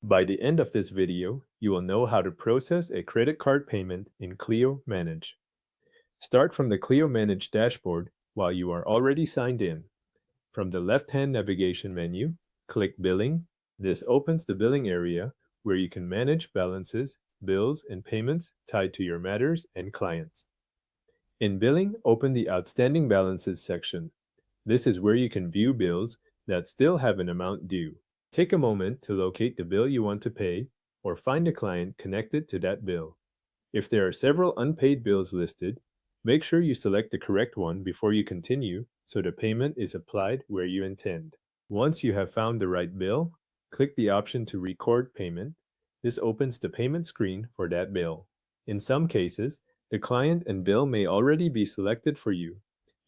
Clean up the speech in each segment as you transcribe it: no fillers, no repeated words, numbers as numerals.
By the end of this video, you will know how to process a credit card payment in Clio Manage. Start from the Clio Manage dashboard while you are already signed in. From the left-hand navigation menu, click Billing. This opens the billing area where you can manage balances, bills, and payments tied to your matters and clients. In Billing, open the Outstanding Balances section. This is where you can view bills that still have an amount due. Take a moment to locate the bill you want to pay or find a client connected to that bill. If there are several unpaid bills listed, make sure you select the correct one before you continue so the payment is applied where you intend. Once you have found the right bill, click the option to record payment. This opens the payment screen for that bill. In some cases, the client and bill may already be selected for you.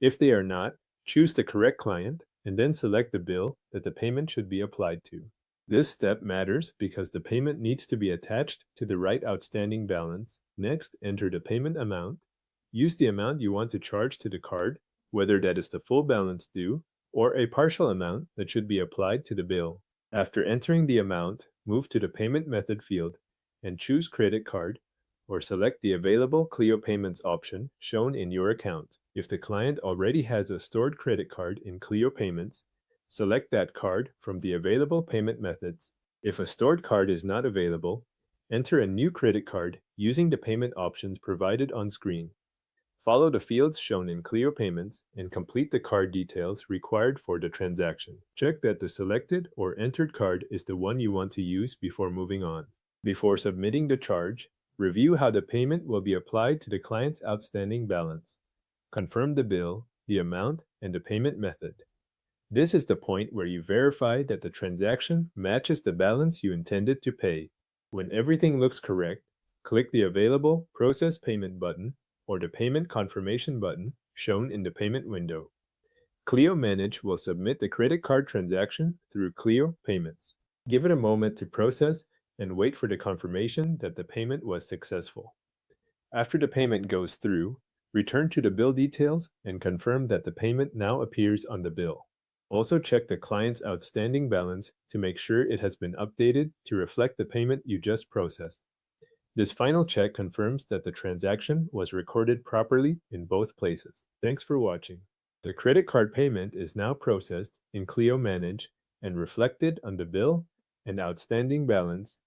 If they are not, choose the correct client and then select the bill that the payment should be applied to. This step matters because the payment needs to be attached to the right outstanding balance. Next, enter the payment amount. Use the amount you want to charge to the card, whether that is the full balance due or a partial amount that should be applied to the bill. After entering the amount, move to the payment method field and choose credit card or select the available Clio payments option shown in your account. If the client already has a stored credit card in Clio Payments, select that card from the available payment methods. If a stored card is not available, enter a new credit card using the payment options provided on screen. Follow the fields shown in Clio Payments and complete the card details required for the transaction. Check that the selected or entered card is the one you want to use before moving on. Before submitting the charge, review how the payment will be applied to the client's outstanding balance. Confirm the bill, the amount, and the payment method. This is the point where you verify that the transaction matches the balance you intended to pay. When everything looks correct, click the available Process Payment button or the Payment Confirmation button shown in the payment window. Clio Manage will submit the credit card transaction through Clio Payments. Give it a moment to process and wait for the confirmation that the payment was successful. After the payment goes through, return to the bill details and confirm that the payment now appears on the bill. Also check the client's outstanding balance to make sure it has been updated to reflect the payment you just processed. This final check confirms that the transaction was recorded properly in both places. Thanks for watching. The credit card payment is now processed in Clio Manage and reflected on the bill and outstanding balance